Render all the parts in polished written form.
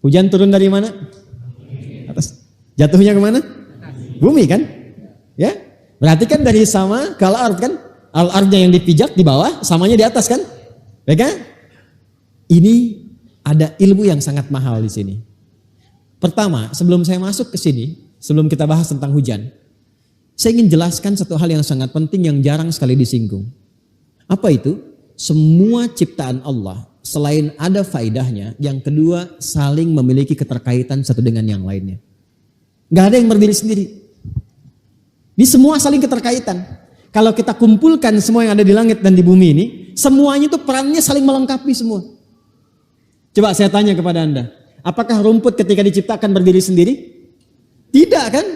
Hujan turun dari mana? Atas. Jatuhnya kemana? Bumi kan? Ya. Berarti kan dari sama ke al-ard kan? Al-ardnya yang dipijak di bawah, samanya di atas kan? Ya kan? Ini ada ilmu yang sangat mahal di sini. Pertama, sebelum saya masuk ke sini, sebelum kita bahas tentang hujan, saya ingin jelaskan satu hal yang sangat penting yang jarang sekali disinggung. Apa itu? Semua ciptaan Allah selain ada faedahnya, yang kedua saling memiliki keterkaitan satu dengan yang lainnya. Gak ada yang berdiri sendiri. Ini semua saling keterkaitan. Kalau kita kumpulkan semua yang ada di langit dan di bumi ini, semuanya itu perannya saling melengkapi semua. Coba saya tanya kepada Anda, apakah rumput ketika diciptakan berdiri sendiri? Tidak kan?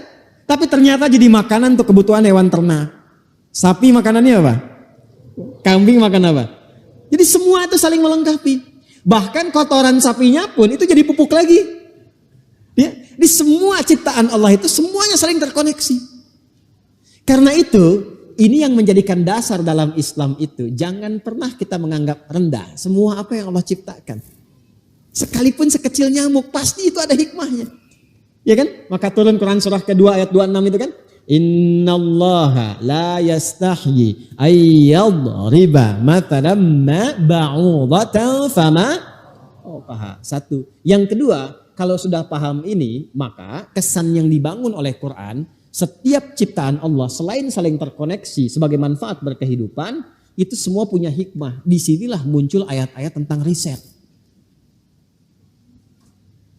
Tapi ternyata jadi makanan untuk kebutuhan hewan ternak. Sapi makanannya apa? Kambing makan apa? Jadi semua itu saling melengkapi. Bahkan kotoran sapinya pun itu jadi pupuk lagi. Ya, di semua ciptaan Allah itu semuanya saling terkoneksi. Karena itu, ini yang menjadikan dasar dalam Islam itu. Jangan pernah kita menganggap rendah semua apa yang Allah ciptakan. Sekalipun sekecil nyamuk, pasti itu ada hikmahnya. Ya kan? Maka turun Quran surah kedua ayat 26 itu kan. Innallaha la yastahyi ayyadriba mathalan ma ba'udatan fama faham. Satu. Yang kedua, kalau sudah paham ini, maka kesan yang dibangun oleh Quran, setiap ciptaan Allah selain saling terkoneksi sebagai manfaat berkehidupan, itu semua punya hikmah. Disinilah muncul ayat-ayat tentang riset.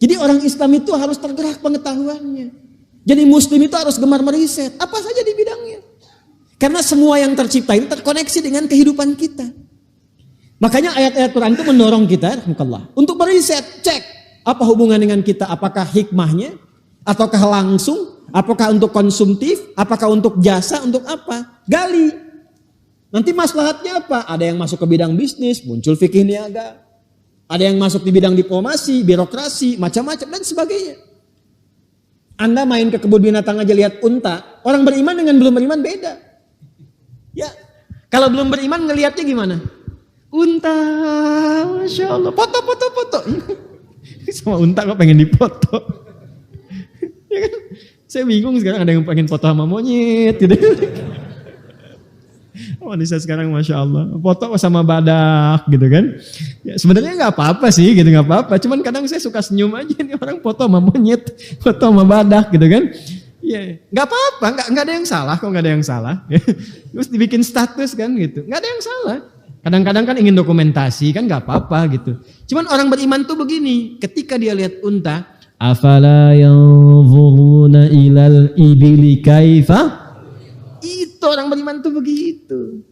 Jadi orang Islam itu harus tergerak pengetahuannya. Jadi muslim itu harus gemar meriset apa saja di bidangnya. Karena semua yang tercipta ini terkoneksi dengan kehidupan kita. Makanya ayat-ayat Quran itu mendorong kita untuk meriset, cek apa hubungan dengan kita, apakah hikmahnya, ataukah langsung, apakah untuk konsumtif, apakah untuk jasa, untuk apa? Gali. Nanti maslahatnya apa? Ada yang masuk ke bidang bisnis, muncul fikih niaga. Ada yang masuk di bidang diplomasi, birokrasi, macam-macam dan sebagainya. Anda main ke kebun binatang aja lihat unta, orang beriman dengan belum beriman beda. Ya, kalau belum beriman ngelihatnya gimana? Unta, masya Allah, foto. Sama unta kok pengen dipoto. Ya kan? Saya bingung sekarang ada yang pengen foto sama monyet gitu. Wanita sekarang masya Allah foto sama badak gitu kan. Ya, sebenarnya nggak apa-apa sih gitu, nggak apa-apa. Cuman kadang saya suka senyum aja nih orang foto sama monyet, foto sama badak gitu kan. Ya nggak apa-apa, nggak ada yang salah kok, nggak ada yang salah. Terus dibikin status kan gitu, nggak ada yang salah. Kadang-kadang kan ingin dokumentasi kan nggak apa-apa gitu. Cuman orang beriman tuh begini, ketika dia lihat unta, afala yanzuruna ilal ibili kaifa. Itu orang beriman tuh begitu.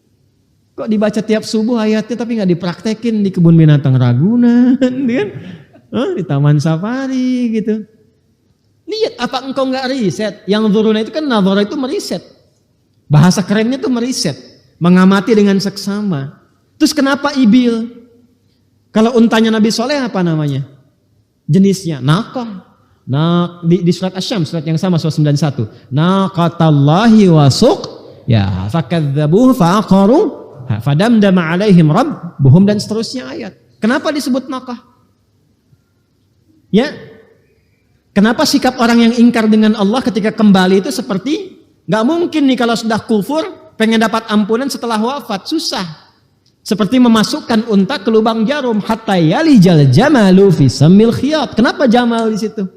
Kok dibaca tiap subuh ayatnya tapi nggak dipraktekin di kebun binatang Ragunan, kan? Di Taman Safari gitu. Lihat apa engkau nggak riset? Yang zuruna itu kan nazara itu meriset. Bahasa kerennya tuh meriset, mengamati dengan seksama. Terus kenapa ibil? Kalau untanya Nabi Soleh apa namanya? Jenisnya naqah. Nah, di surat Asy-Syams, surat yang sama surat 91. Naqatallahi wasuq ya fakadzabuhu faqaru fadamdama alaihim rabbuhum dan seterusnya ayat. Kenapa disebut naqah? Ya. Kenapa sikap orang yang ingkar dengan Allah ketika kembali itu seperti enggak mungkin nih kalau sudah kufur pengen dapat ampunan setelah wafat, susah. Seperti memasukkan unta ke lubang jarum, hatta yalijal jamalu fi samil khiyat. Kenapa jamal di situ?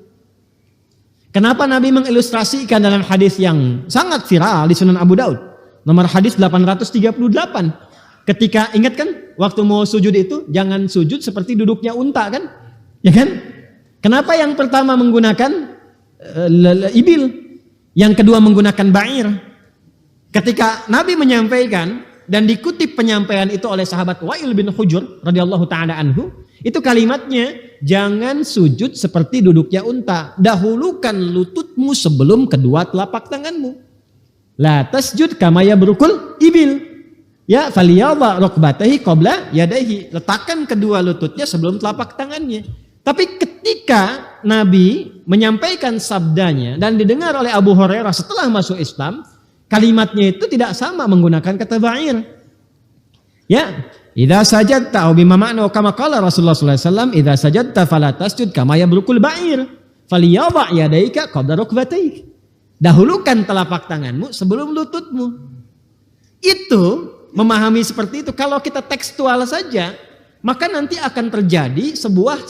Kenapa Nabi mengilustrasikan dalam hadis yang sangat viral di Sunan Abu Daud, nomor hadis 838. Ketika ingat kan waktu mau sujud itu jangan sujud seperti duduknya unta kan? Ya kan? Kenapa yang pertama menggunakan ibil, yang kedua menggunakan ba'ir? Ketika Nabi menyampaikan dan dikutip penyampaian itu oleh sahabat Wa'il bin Hujur radhiyallahu taala anhu, itu kalimatnya jangan sujud seperti duduknya unta, dahulukan lututmu sebelum kedua telapak tanganmu. La tasjud kama yabrukul ibil. Ya, faliyadha rukbatahi qabla yadayhi. Letakkan kedua lututnya sebelum telapak tangannya. Tapi ketika Nabi menyampaikan sabdanya dan didengar oleh Abu Hurairah setelah masuk Islam, kalimatnya itu tidak sama menggunakan kata ba'ir. Ya, Idza sajadta au bima ma'na kama qala Rasulullah sallallahu alaihi wasallam, idza sajadta fala tasjud kama yabrukul ba'ir. Faliyadha yadaika qabla rukbataik. Dahulukan telapak tanganmu sebelum lututmu. Itu memahami seperti itu. Kalau kita tekstual saja, maka nanti akan terjadi sebuah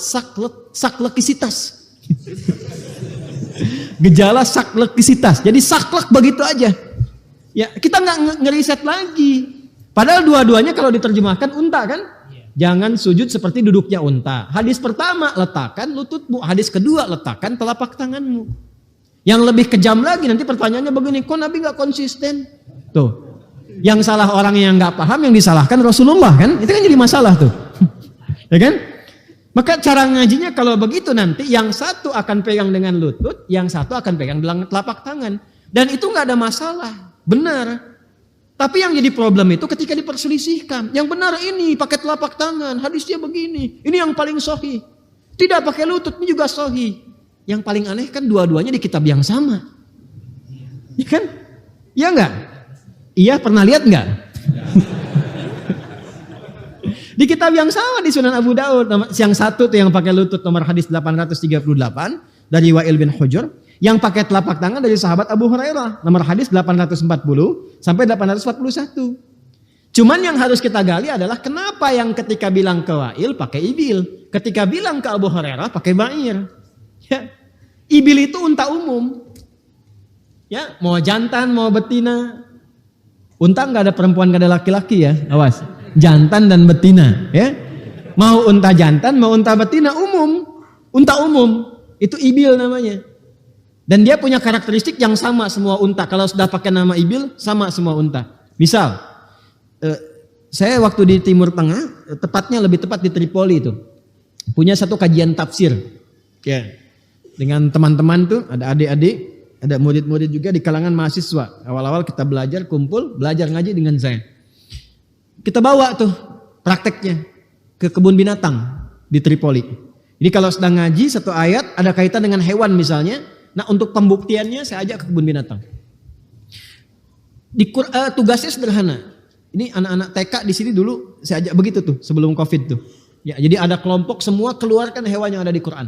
saklekisitas. Gejala saklekisitas. Jadi saklek begitu aja. Ya, kita nggak ngeriset lagi. Padahal dua-duanya kalau diterjemahkan unta kan? Jangan sujud seperti duduknya unta. Hadis pertama, letakkan lututmu. Hadis kedua, letakkan telapak tanganmu. Yang lebih kejam lagi nanti pertanyaannya begini, kok Nabi nggak konsisten? Tuh, yang salah orang yang nggak paham, yang disalahkan Rasulullah kan? Itu kan jadi masalah tuh, ya kan? Maka cara ngajinya kalau begitu nanti, yang satu akan pegang dengan lutut, yang satu akan pegang dengan telapak tangan, dan itu nggak ada masalah, benar. Tapi yang jadi problem itu ketika diperselisihkan. Yang benar ini pakai telapak tangan, hadisnya begini. Ini yang paling sahih. Tidak pakai lutut, ini juga sahih. Yang paling aneh kan dua-duanya di kitab yang sama. Ya kan? Iya enggak? Iya, pernah lihat enggak? Di kitab yang sama di Sunan Abu Daud. Yang satu tuh yang pakai lutut nomor hadis 838 dari Wa'il bin Hujur. Yang pakai telapak tangan dari sahabat Abu Hurairah, nomor hadis 840 sampai 841. Cuman yang harus kita gali adalah kenapa yang ketika bilang ke Wa'il pakai ibil, ketika bilang ke Abu Hurairah pakai ba'ir. Ya. Ibil itu unta umum. Ya, mau jantan, mau betina. Unta nggak ada perempuan, nggak ada laki-laki ya, awas. Jantan dan betina, ya. Mau unta jantan, mau unta betina umum. Unta umum, itu ibil namanya. Dan dia punya karakteristik yang sama semua unta. Kalau sudah pakai nama ibil, sama semua unta. Misal, saya waktu di Timur Tengah, tepatnya lebih tepat di Tripoli itu, punya satu kajian tafsir. Ya, dengan teman-teman tuh, ada adik-adik, ada murid-murid juga di kalangan mahasiswa. Awal-awal kita belajar, kumpul, belajar ngaji dengan saya. Kita bawa tuh prakteknya ke kebun binatang di Tripoli. Jadi kalau sedang ngaji satu ayat ada kaitan dengan hewan misalnya. Nah, untuk pembuktiannya saya ajak ke kebun binatang. Tugasnya sederhana. Ini anak-anak TK di sini dulu saya ajak begitu tuh sebelum Covid tuh. Ya, jadi ada kelompok semua keluarkan hewan yang ada di Quran.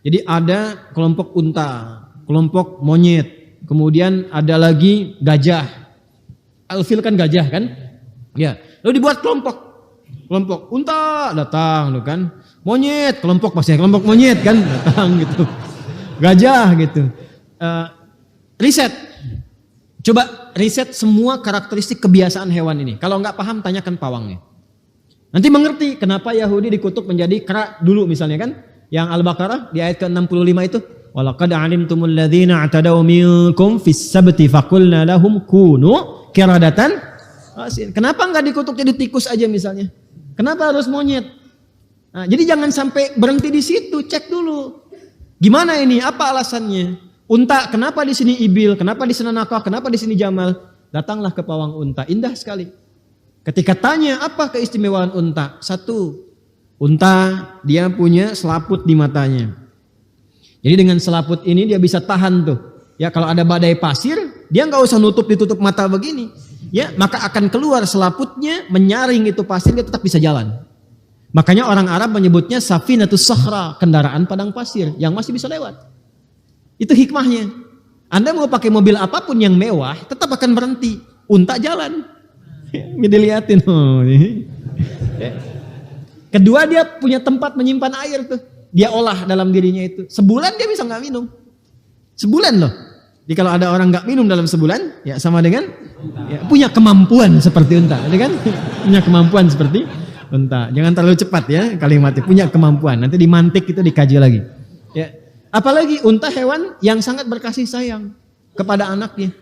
Jadi ada kelompok unta, kelompok monyet, kemudian ada lagi gajah. Alfil kan gajah kan? Ya. Lalu dibuat kelompok unta datang tuh kan. Monyet, kelompok monyet kan datang gitu. Gajah gitu. Riset. Coba riset semua karakteristik kebiasaan hewan ini. Kalau nggak paham tanyakan pawangnya. Nanti mengerti kenapa Yahudi dikutuk menjadi kera dulu misalnya kan. Yang Al-Baqarah di ayat ke-65 itu. Walaqad alimtumul ladzina atadaw minkum fis sabti faqulna lahum kunu qiradatan. Kenapa nggak dikutuk jadi tikus aja misalnya? Kenapa harus monyet? Nah, jadi jangan sampai berhenti di situ, cek dulu. Gimana ini? Apa alasannya? Unta, kenapa di sini ibil? Kenapa di sana nakah? Kenapa di sini jamal? Datanglah ke pawang unta, indah sekali. Ketika tanya apa keistimewaan unta? Satu, unta dia punya selaput di matanya. Jadi dengan selaput ini dia bisa tahan tuh. Ya kalau ada badai pasir, dia nggak usah ditutup mata begini. Ya maka akan keluar selaputnya menyaring itu pasir, dia tetap bisa jalan. Makanya orang Arab menyebutnya safinatus sahra, kendaraan padang pasir yang masih bisa lewat. Itu hikmahnya. Anda mau pakai mobil apapun yang mewah, tetap akan berhenti. Unta jalan. Dilihatin. Kedua dia punya tempat menyimpan air tuh. Dia olah dalam dirinya itu. Sebulan dia bisa nggak minum. Sebulan loh. Jadi kalau ada orang nggak minum dalam sebulan, ya sama dengan ya, punya kemampuan seperti unta, ya kan? Punya kemampuan seperti unta. Jangan terlalu cepat ya kalimatnya. Punya kemampuan. Nanti dimantik itu dikaji lagi. Ya. Apalagi unta hewan yang sangat berkasih sayang kepada anaknya.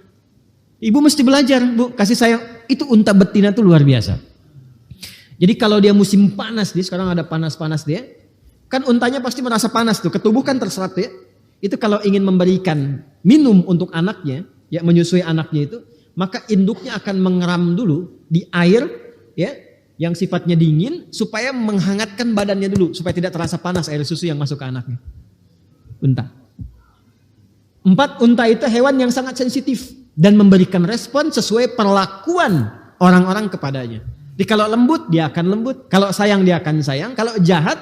Ibu mesti belajar, Bu, kasih sayang. Itu unta betina tuh luar biasa. Jadi kalau dia musim panas, dia sekarang ada panas-panas dia, kan untanya pasti merasa panas tuh, ketubuh kan terserap ya. Itu kalau ingin memberikan minum untuk anaknya, ya menyusui anaknya itu, maka induknya akan mengeram dulu di air ya yang sifatnya dingin supaya menghangatkan badannya dulu supaya tidak terasa panas air susu yang masuk ke anaknya. Unta. 4, unta itu hewan yang sangat sensitif dan memberikan respon sesuai perlakuan orang-orang kepadanya. Jadi kalau lembut dia akan lembut, kalau sayang dia akan sayang, kalau jahat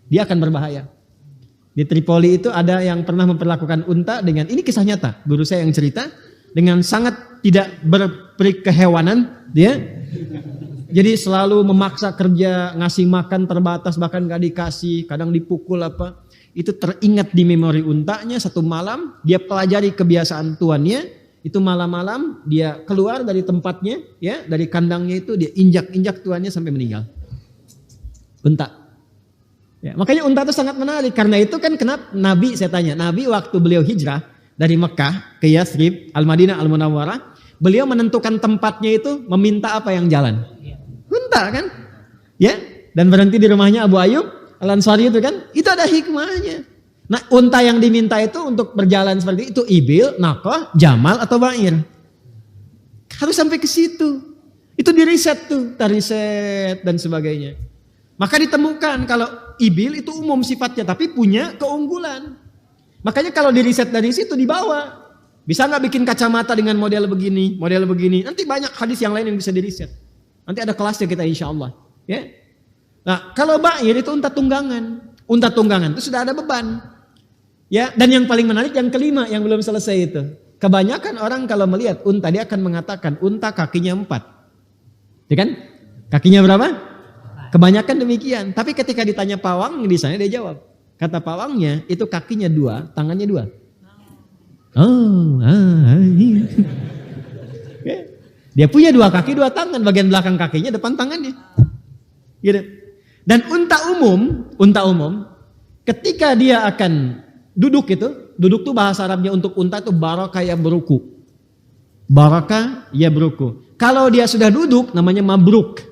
dia akan berbahaya. Di Tripoli itu ada yang pernah memperlakukan unta dengan, ini kisah nyata, guru saya yang cerita, dengan sangat tidak berperi kehewanan dia. Jadi selalu memaksa kerja, ngasih makan terbatas, bahkan gak dikasih, kadang dipukul apa. Itu teringat di memori untanya. Satu malam dia pelajari kebiasaan tuannya, itu malam-malam dia keluar dari tempatnya, ya, dari kandangnya itu dia injak-injak tuannya sampai meninggal. Unta. Ya, makanya unta itu sangat menarik. Karena itu kan kenapa Nabi, saya tanya, Nabi waktu beliau hijrah dari Mekah ke Yathrib, Al-Madinah, Al-Munawwarah, beliau menentukan tempatnya itu meminta apa yang jalan? Unta kan? Ya, dan berhenti di rumahnya Abu Ayyub Al-Ansari itu kan, itu ada hikmahnya. Nah, unta yang diminta itu untuk berjalan seperti itu, ibil, naqah, jamal atau ba'ir. Harus sampai ke situ. Itu diriset tuh, riset dan sebagainya. Maka ditemukan kalau ibil itu umum sifatnya tapi punya keunggulan. Makanya kalau diriset dari situ dibawa. Bisa nggak bikin kacamata dengan model begini, model begini. Nanti banyak hadis yang lain yang bisa diriset. Nanti ada kelasnya kita insya Allah. Ya. Nah kalau ba'ir itu unta tunggangan. Unta tunggangan itu sudah ada beban. Ya, dan yang paling menarik yang kelima yang belum selesai itu. Kebanyakan orang kalau melihat unta dia akan mengatakan unta kakinya 4. Ya kan? Kakinya berapa? Kebanyakan demikian. Tapi ketika ditanya pawang di sana dia jawab. Kata pawangnya itu kakinya 2, tangannya 2. Dia punya 2 kaki 2 tangan, bagian belakang kakinya, depan tangannya. Gitu. Dan unta umum, ketika dia akan duduk tuh bahasa Arabnya untuk unta itu baraka ya beruku. Baraka ya beruku. Kalau dia sudah duduk namanya mabruk.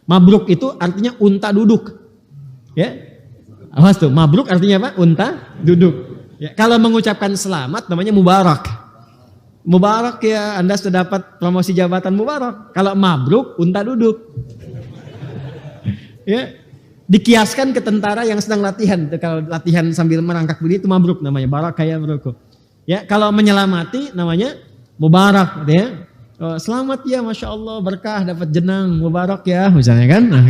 Mabruk itu artinya unta duduk. Ya. Awas tuh, mabruk artinya apa? Unta duduk. Ya, kalau mengucapkan selamat namanya mubarak. Mubarak ya, Anda sudah dapat promosi jabatan mubarak. Kalau mabruk, unta duduk. Ya, dikiaskan ke tentara yang sedang latihan. Kalau latihan sambil merangkak begini itu mabruk namanya, barakaya beruku. Ya, kalau menyelamati namanya mubarak, ya. Oh, selamat ya, masya Allah, berkah, dapat jenang, mubarak ya, misalnya kan. Nah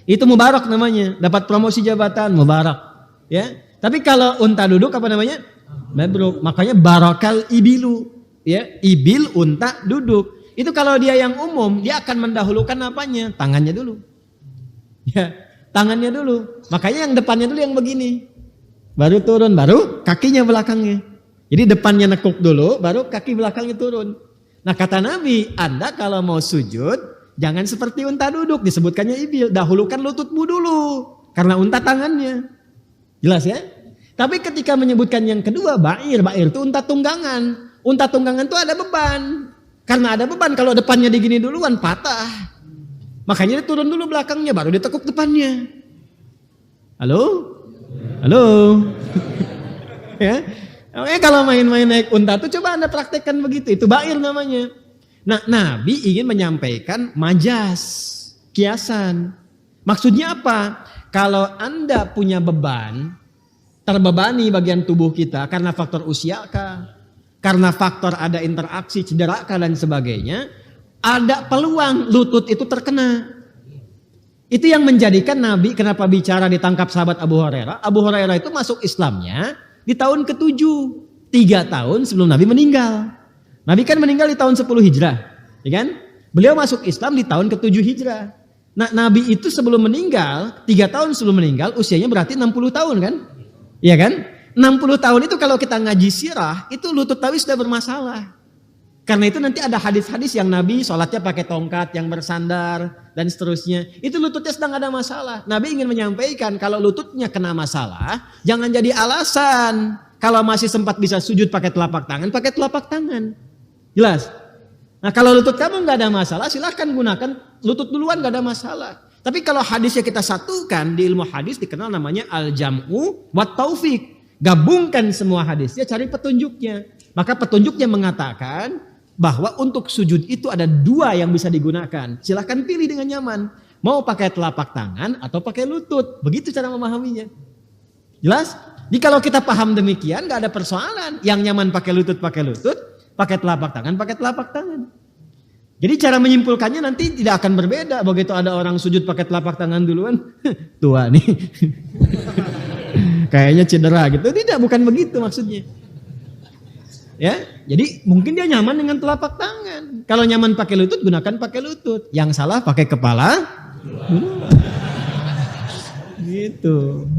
itu mubarak namanya, dapat promosi jabatan, mubarak. Ya, tapi kalau unta duduk apa namanya? Mabruk. Makanya barakal ibilu, ya, ibil unta duduk. Itu kalau dia yang umum, dia akan mendahulukan apanya? Tangannya dulu. Ya, tangannya dulu. Makanya yang depannya dulu yang begini. Baru turun, baru kakinya belakangnya. Jadi depannya nekuk dulu, baru kaki belakangnya turun. Nah kata Nabi, Anda kalau mau sujud, jangan seperti unta duduk, disebutkannya ibil. Dahulukan lututmu dulu, karena unta tangannya. Jelas ya? Tapi ketika menyebutkan yang kedua, ba'ir itu unta tunggangan. Unta tunggangan itu ada beban. Karena ada beban, kalau depannya digini duluan, patah. Makanya dia turun dulu belakangnya, baru ditekuk depannya. Halo? Halo? Ya? Kalau main-main naik unta tuh coba Anda praktekkan begitu. Itu ba'ir namanya. Nah, Nabi ingin menyampaikan majas, kiasan. Maksudnya apa? Kalau Anda punya beban, terbebani bagian tubuh kita karena faktor usia kah? Karena faktor ada interaksi, cedera kah dan sebagainya, ada peluang lutut itu terkena. Itu yang menjadikan Nabi kenapa bicara ditangkap sahabat Abu Hurairah. Abu Hurairah itu masuk Islamnya di tahun ke-7, 3 tahun sebelum Nabi meninggal. Nabi kan meninggal di tahun 10 Hijrah, ya kan? Beliau masuk Islam di tahun ke-7 Hijrah. Nah, Nabi itu sebelum meninggal, 3 tahun sebelum meninggal, usianya berarti 60 tahun kan? Iya kan? 60 tahun itu kalau kita ngaji sirah, itu lutut Nabi sudah bermasalah. Karena itu nanti ada hadis-hadis yang Nabi sholatnya pakai tongkat yang bersandar dan seterusnya. Itu lututnya sedang ada masalah. Nabi ingin menyampaikan kalau lututnya kena masalah, jangan jadi alasan. Kalau masih sempat bisa sujud pakai telapak tangan. Jelas? Nah kalau lutut kamu nggak ada masalah, silahkan gunakan lutut duluan, nggak ada masalah. Tapi kalau hadisnya kita satukan, di ilmu hadis dikenal namanya al-jam'u wat taufik. Gabungkan semua hadisnya, cari petunjuknya. Maka petunjuknya mengatakan bahwa untuk sujud itu ada 2 yang bisa digunakan. Silahkan pilih dengan nyaman. Mau pakai telapak tangan atau pakai lutut. Begitu cara memahaminya. Jelas? Jadi kalau kita paham demikian gak ada persoalan. Yang nyaman pakai lutut, pakai telapak tangan, pakai telapak tangan. Jadi cara menyimpulkannya nanti tidak akan berbeda. Begitu ada orang sujud pakai telapak tangan duluan, tua nih. Kayaknya cedera gitu. Tidak, bukan begitu maksudnya. Ya, jadi mungkin dia nyaman dengan telapak tangan. Kalau nyaman pakai lutut, gunakan pakai lutut. Yang salah pakai kepala. Gitu.